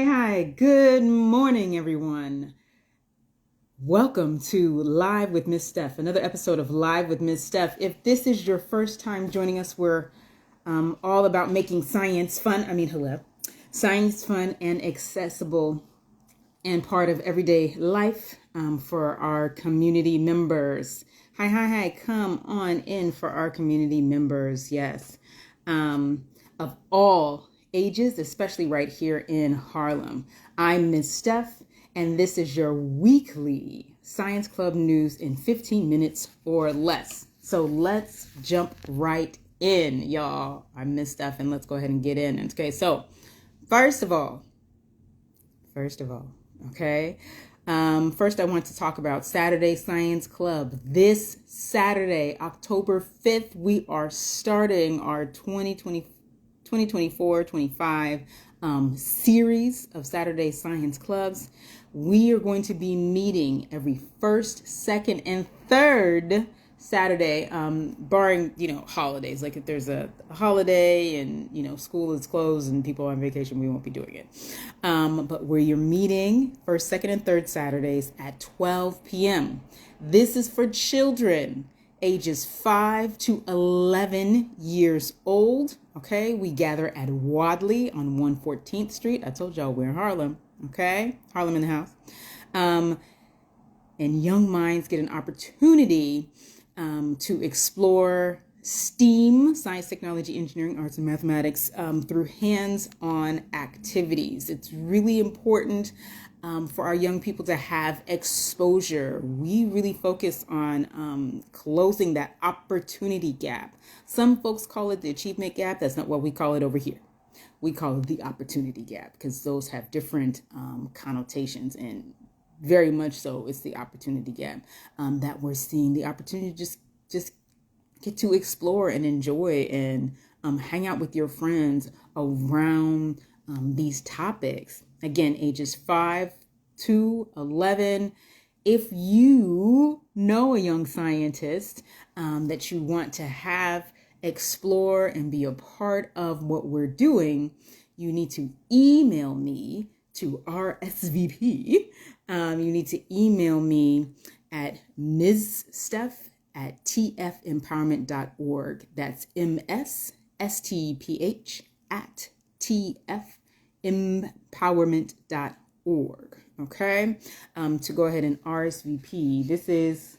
Hi, good morning, everyone. Welcome to Live with Miss Steph, another episode of Live with Miss Steph. If this is your first time joining us, we're all about making science fun. Science fun and accessible and part of everyday life for our community members. Hi, come on in for our community members, yes, of all ages, especially right here in Harlem. I'm Miss Steph, and this is your weekly Science Club news in 15 minutes or less. So let's jump right in, y'all. I'm Miss Steph, and let's go ahead and get in. Okay, so first of all, okay. First, I want to talk about Saturday Science Club. This Saturday, October 5th, we are starting our 2024-25 series of Saturday Science Clubs. We are going to be meeting every first, second, and third Saturday, barring, holidays. Like if there's a holiday and, school is closed and people are on vacation, we won't be doing it. But where you're meeting first, second, and third Saturdays at 12 p.m. This is for children ages 5 to 11 years old. Okay, we gather at Wadley on 114th Street. I told y'all we're in Harlem. Okay, Harlem in the house. And young minds get an opportunity to explore STEAM, science, technology, engineering, arts, and mathematics through hands-on activities. It's really important for our young people to have exposure. We really focus on closing that opportunity gap. Some folks call it the achievement gap. That's not what we call it over here. We call it the opportunity gap because those have different connotations, and very much so it's the opportunity gap that we're seeing. The opportunity to just get to explore and enjoy and hang out with your friends around these topics. Again, ages 5 to 11. If you know a young scientist that you want to have explore and be a part of what we're doing, you need to email me to RSVP. You need to email me at mssteph@tfempowerment.org. That's MSSTPH at tfempowerment.org. Okay, to go ahead and RSVP. This is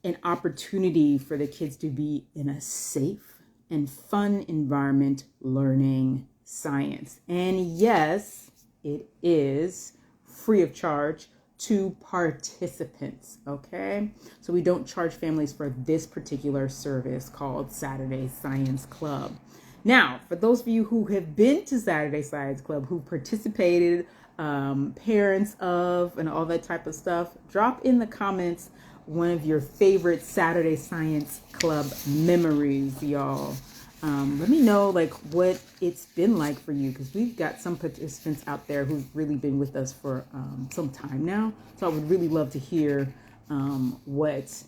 an opportunity for the kids to be in a safe and fun environment learning science. And yes, it is free of charge to participants, okay? So we don't charge families for this particular service called Saturday Science Club. Now, for those of you who have been to Saturday Science Club, who participated, parents of, and all that type of stuff, drop in the comments one of your favorite Saturday Science Club memories, y'all. Let me know what it's been like for you, because we've got some participants out there who've really been with us for some time now. So I would really love to hear what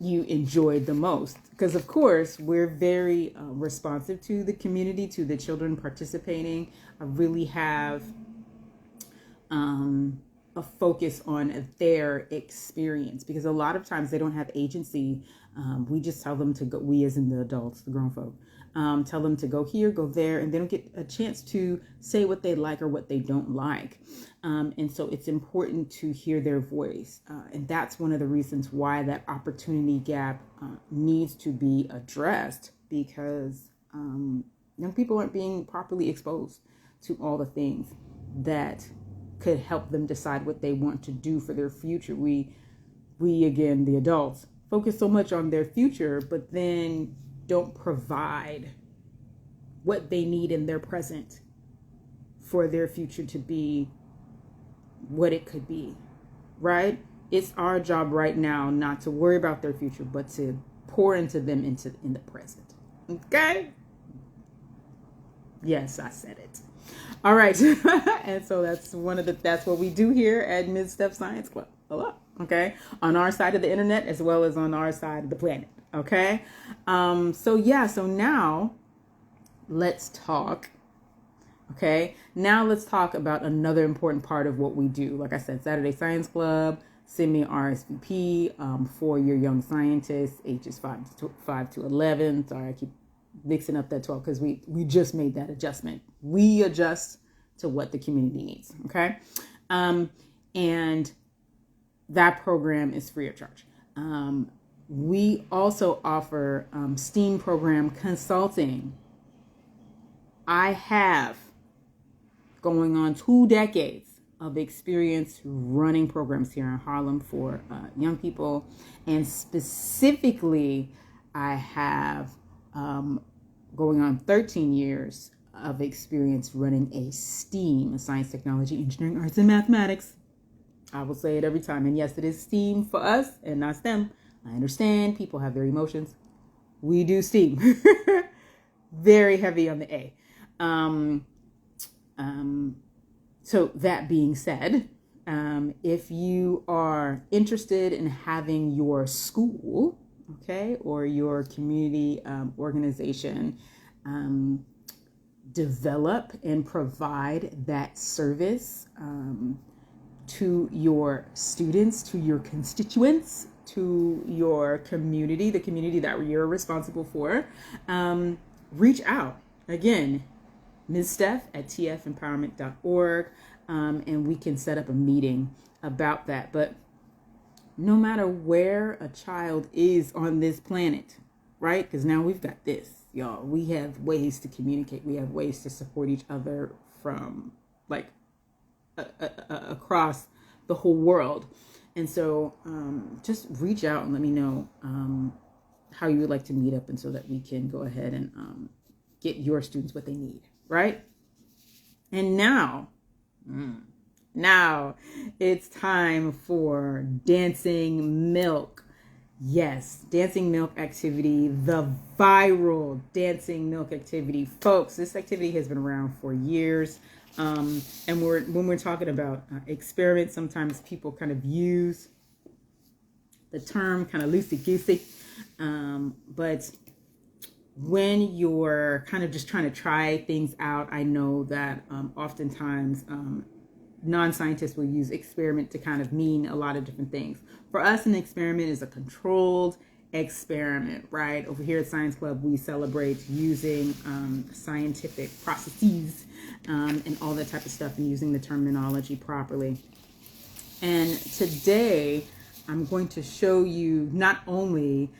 you enjoyed the most, because of course we're very responsive to the community, to the children participating. I really have a focus on their experience, because a lot of times they don't have agency. We just tell them to go, we as in the adults, the grown folk, tell them to go here, go there, and they don't get a chance to say what they like or what they don't like. And so it's important to hear their voice. And that's one of the reasons why that opportunity gap needs to be addressed, because young people aren't being properly exposed to all the things that could help them decide what they want to do for their future. We again, the adults, focus so much on their future, but then don't provide what they need in their present for their future to be what it could be, right? It's our job right now not to worry about their future, but to pour into them in the present. Okay? Yes, I said it. All right. And so that's what we do here at Ms. Steph Science Club. Hello. Okay. On our side of the internet, as well as on our side of the planet. Okay. So now let's talk Okay, now let's talk about another important part of what we do. Like I said, Saturday Science Club, send me RSVP for your young scientists, ages 5 to 11. Sorry, I keep mixing up that 12 because we just made that adjustment. We adjust to what the community needs, okay? And that program is free of charge. We also offer STEAM program consulting. I have going on 2 decades of experience running programs here in Harlem for young people. And specifically, I have going on 13 years of experience running a STEAM, a science, technology, engineering, arts, and mathematics. I will say it every time. And yes, it is STEAM for us and not STEM. I understand people have their emotions. We do STEAM. Very heavy on the A. So that being said, if you are interested in having your school, okay, or your community organization develop and provide that service to your students, to your constituents, to your community, the community that you're responsible for, reach out. Again, Ms. Steph at tfempowerment.org, and we can set up a meeting about that. But no matter where a child is on this planet, right? Because now we've got this, y'all. We have ways to communicate. We have ways to support each other from like across the whole world. And so just reach out and let me know how you would like to meet up, and so that we can go ahead and get your students what they need. Right? And now it's time for Dancing Milk. Yes, Dancing Milk activity, the viral Dancing Milk activity. Folks, this activity has been around for years. And when we're talking about experiments, sometimes people kind of use the term kind of loosey-goosey. But when you're kind of just trying to try things out, I know that oftentimes non-scientists will use experiment to kind of mean a lot of different things. For us, an experiment is a controlled experiment, right? Over here at Science Club, we celebrate using scientific processes and all that type of stuff, and using the terminology properly. And today, I'm going to show you not only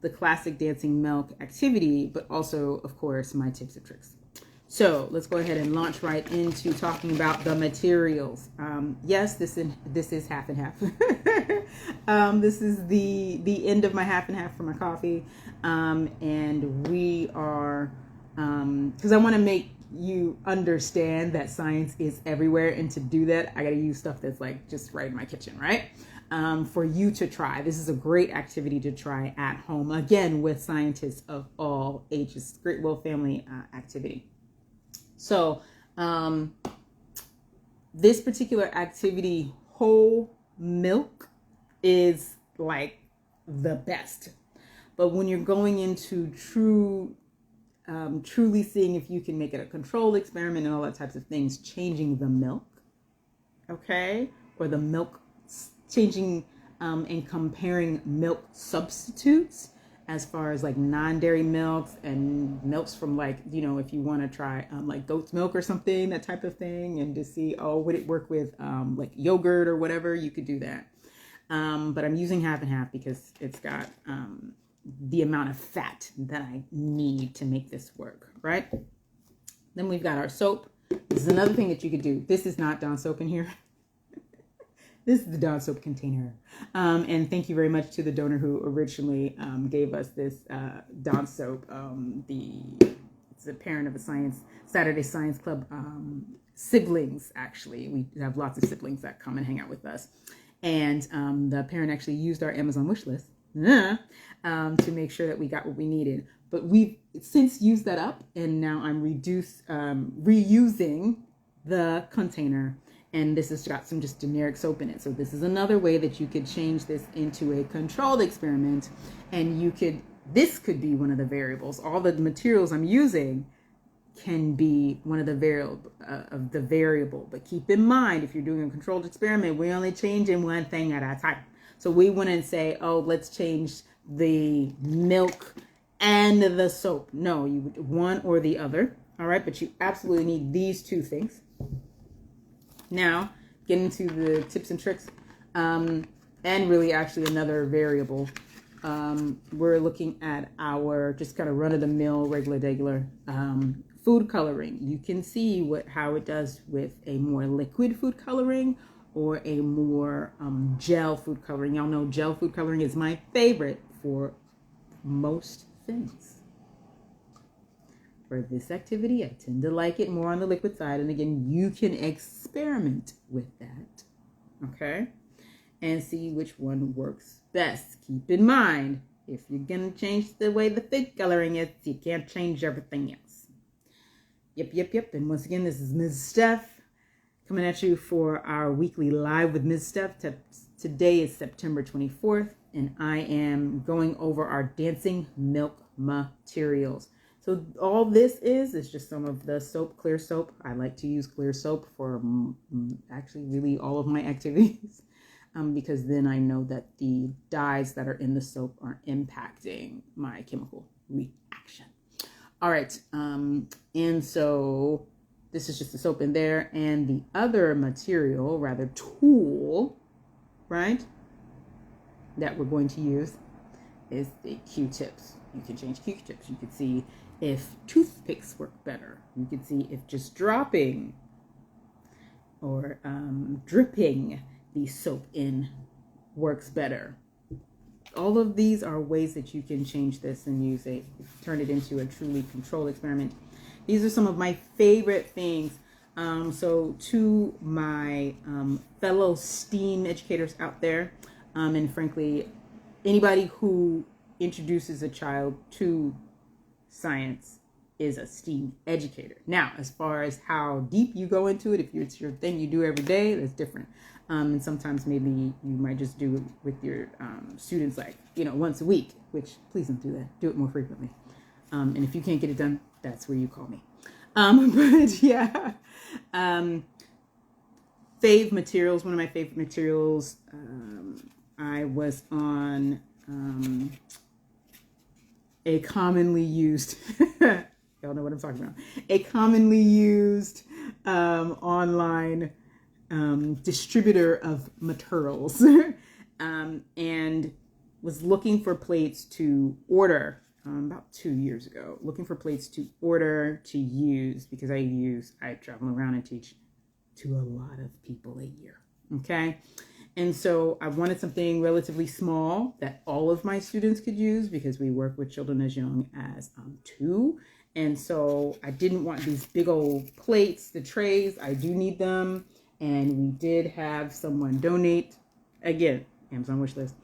the classic Dancing Milk activity, but also, of course, my tips and tricks. So let's go ahead and launch right into talking about the materials. Yes, this is half and half. This is the end of my half and half for my coffee. And we are, because I want to make you understand that science is everywhere. And to do that, I got to use stuff that's like just right in my kitchen, right? For you to try. This is a great activity to try at home, again, with scientists of all ages. Great Will Family activity. So this particular activity, whole milk, is like the best. But when you're going into truly seeing if you can make it a controlled experiment and all that types of things, changing the milk, okay, or the milk, changing and comparing milk substitutes as far as like non-dairy milks and milks from, like, you know, if you want to try like goat's milk or something, that type of thing, and to see, oh, would it work with like yogurt or whatever, you could do that. But I'm using half and half because it's got the amount of fat that I need to make this work, right? Then we've got our soap. This is another thing that you could do. This is not Dawn soap in here. This is the Dawn soap container. And thank you very much to the donor who originally gave us this Dawn soap. It's a parent of a Saturday Science Club siblings, actually. We have lots of siblings that come and hang out with us. And the parent actually used our Amazon wish list to make sure that we got what we needed. But we've since used that up, and now I'm reusing the container. And this has got some just generic soap in it. So this is another way that you could change this into a controlled experiment. And this could be one of the variables. All the materials I'm using can be one of the variable. But keep in mind, if you're doing a controlled experiment, we're only changing one thing at a time. So we wouldn't say, oh, let's change the milk and the soap. No, you would one or the other. All right, but you absolutely need these two things. Now, get into the tips and tricks, and really actually another variable. We're looking at our just kind of run-of-the-mill, regular food coloring. You can see how it does with a more liquid food coloring or a more gel food coloring. Y'all know gel food coloring is my favorite for most things. For this activity, I tend to like it more on the liquid side. And again, you can experiment with that, okay? And see which one works best. Keep in mind, if you're going to change the way the food coloring is, you can't change everything else. Yep. And once again, this is Ms. Steph coming at you for our weekly live with Ms. Steph. Today is September 24th, and I am going over our dancing milk materials. So all this is just some of the soap, clear soap. I like to use clear soap for actually really all of my activities because then I know that the dyes that are in the soap aren't impacting my chemical reaction. All right, and so this is just the soap in there, and the other material, rather tool, right, that we're going to use is the Q-tips. You can change Q-tips. You can see if toothpicks work better. You can see if just dropping or dripping the soap in works better. All of these are ways that you can change this and turn it into a truly controlled experiment. These are some of my favorite things. So to my fellow STEAM educators out there, and frankly, anybody who introduces a child to science is a STEAM educator. Now, as far as how deep you go into it, if it's your thing you do every day, that's different. And sometimes maybe you might just do it with your students like, once a week, which please don't do that. Do it more frequently. And if you can't get it done, that's where you call me. But yeah, fave materials, one of my favorite materials, I was on a commonly used, y'all know what I'm talking about, a commonly used online distributor of materials and was looking for plates to order about 2 years ago, looking for plates to order to use because I travel around and teach to a lot of people a year. Okay. And so I wanted something relatively small that all of my students could use because we work with children as young as 2. And so I didn't want these big old plates, the trays. I do need them. And we did have someone donate, again, Amazon wish list.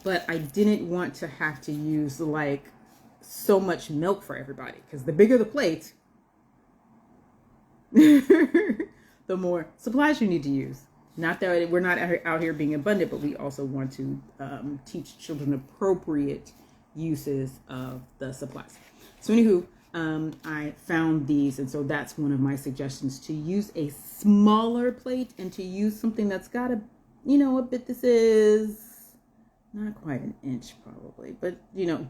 But I didn't want to have to use like so much milk for everybody because the bigger the plate, the more supplies you need to use. Not that we're not out here being abundant, but we also want to teach children appropriate uses of the supplies. So anywho, I found these, and so that's one of my suggestions, to use a smaller plate and to use something that's got a bit, this is not quite an inch probably, but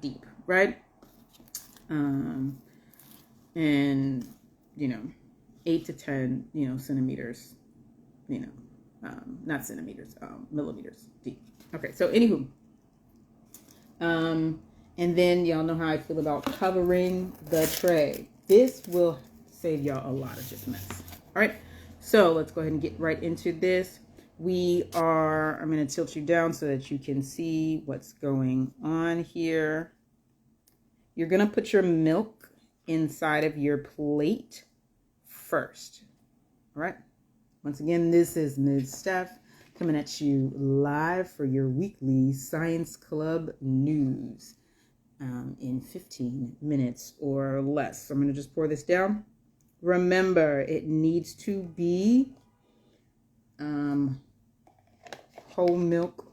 deep, right? And 8 to 10 centimeters, not centimeters, millimeters deep. Okay, so anywho, and then y'all know how I feel about covering the tray. This will save y'all a lot of just mess. All right, so let's go ahead and get right into this. I'm going to tilt you down so that you can see what's going on here. You're going to put your milk inside of your plate first. All right. Once again, this is Ms. Steph coming at you live for your weekly Science Club news in 15 minutes or less. So I'm going to just pour this down. Remember, it needs to be whole milk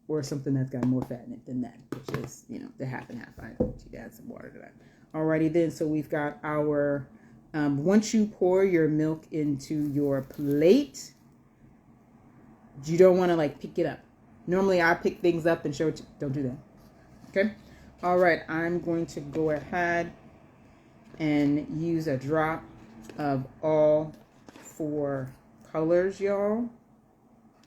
or something that's got more fat in it than that, which is, the half and half. I need to add some water to that. Alrighty then, so we've got our, once you pour your milk into your plate, you don't want to like pick it up. Normally I pick things up and show it to you. Don't do that. Okay? All right, I'm going to go ahead and use a drop of all 4 colors, y'all.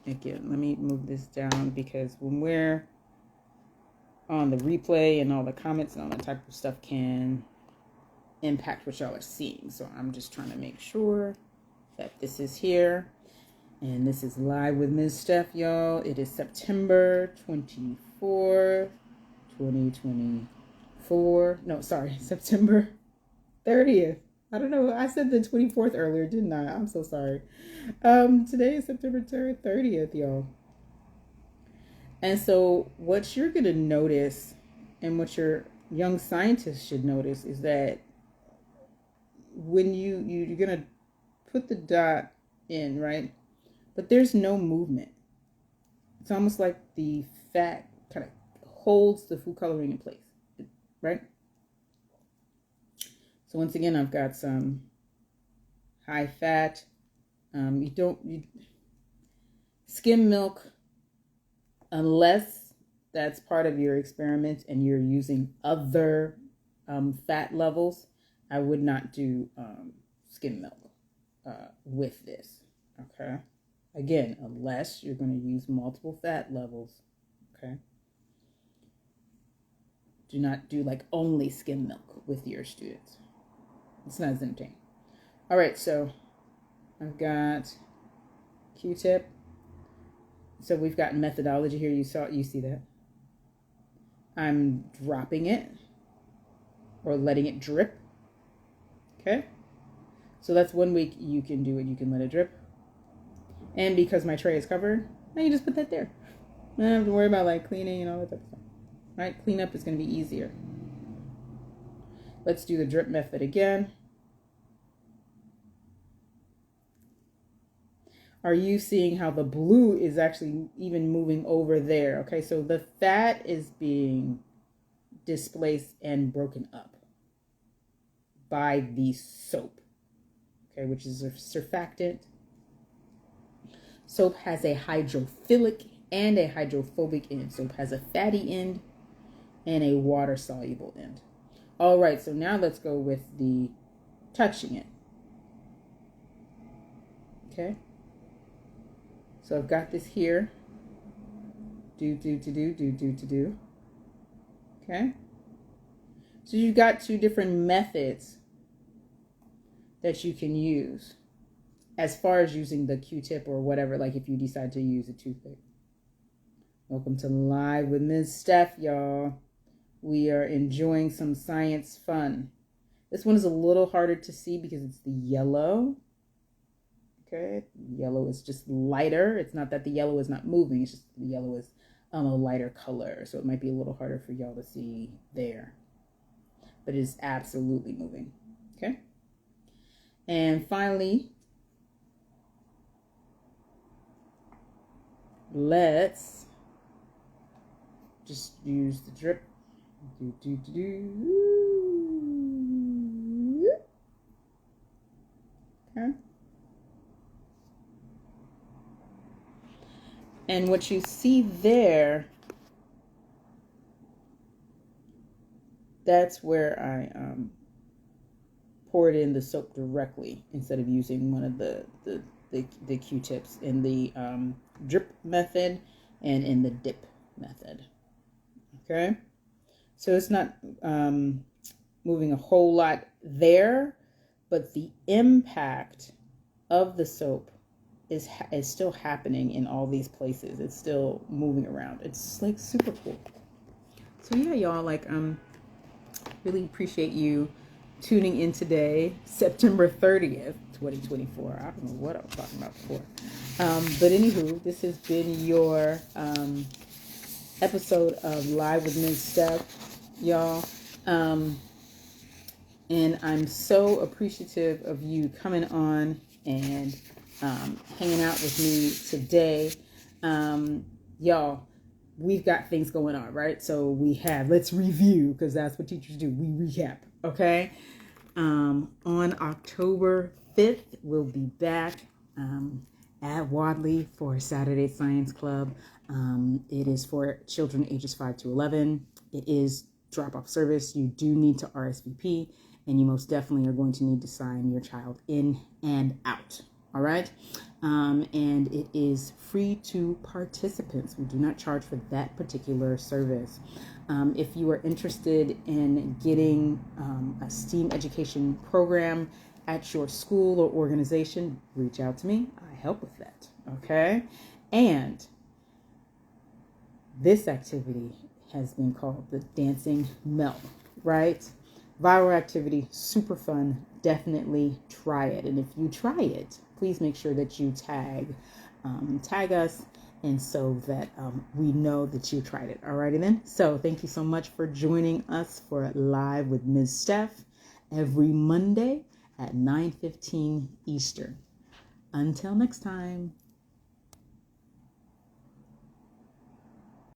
Again, let me move this down because when we're on the replay and all the comments and all that type of stuff can impact what y'all are seeing. So I'm just trying to make sure that this is here. And this is live with Ms. Steph, y'all. It is September 24th, 2024. No, sorry, September 30th. I don't know. I said the 24th earlier, didn't I? I'm so sorry. Today is September 30th, y'all. And so what you're going to notice and what your young scientists should notice is that when you're going to put the dot in, right? But there's no movement. It's almost like the fat kind of holds the food coloring in place, right? So once again, I've got some high fat. Skim milk, unless that's part of your experiment and you're using other fat levels, I would not do skim milk with this, okay? Again, unless you're going to use multiple fat levels, okay? Do not do like only skim milk with your students. It's not as entertaining. All right, so I've got Q-tip. So we've got methodology here. You see that. I'm dropping it or letting it drip. Okay. So that's one way you can do it. You can let it drip. And because my tray is covered, now you just put that there. I don't have to worry about like cleaning and all that type of stuff. Right? Cleanup is going to be easier. Let's do the drip method again. Are you seeing how the blue is actually even moving over there? Okay, so the fat is being displaced and broken up by the soap, okay, which is a surfactant. Soap has a hydrophilic and a hydrophobic end. Soap has a fatty end and a water-soluble end. All right, so now let's go with the touching it. Okay. So I've got this here. Do. Okay. So you've got 2 different methods that you can use as far as using the Q-tip or whatever, like if you decide to use a toothpick. Welcome to Live with Ms. Steph, y'all. We are enjoying some science fun. This one is a little harder to see because it's the yellow. Okay, yellow is just lighter. It's not that the yellow is not moving. It's just the yellow is a lighter color. So it might be a little harder for y'all to see there. But it is absolutely moving. Okay. And finally, let's just use the drip. Okay. And what you see there, that's where I poured in the soap directly instead of using one of the Q-tips in the drip method and in the dip method. Okay, so it's not moving a whole lot there, but the impact of the soap is still happening in all these places. It's still moving around. It's like super cool. So yeah, y'all, like really appreciate you tuning in today, September 30th, 2024. I don't know what I was talking about before. But anywho, this has been your episode of Live with Ms. Steph, y'all. And I'm so appreciative of you coming on and hanging out with me today. Y'all, we've got things going on, right? So let's review, because that's what teachers do. We recap, okay? On October 5th, we'll be back at Wadley for Saturday Science Club. It is for children ages 5 to 11. It is drop-off service. You do need to RSVP, and you most definitely are going to need to sign your child in and out. All right. And it is free to participants. We do not charge for that particular service. If you are interested in getting a STEAM education program at your school or organization, reach out to me. I help with that. Okay. And this activity has been called the Dancing Melt, right? Viral activity, super fun. Definitely try it. And if you try it, please make sure that you tag us, and so that we know that you tried it. Alrighty then. So thank you so much for joining us for Live with Ms. Steph every Monday at 9:15 Eastern. Until next time.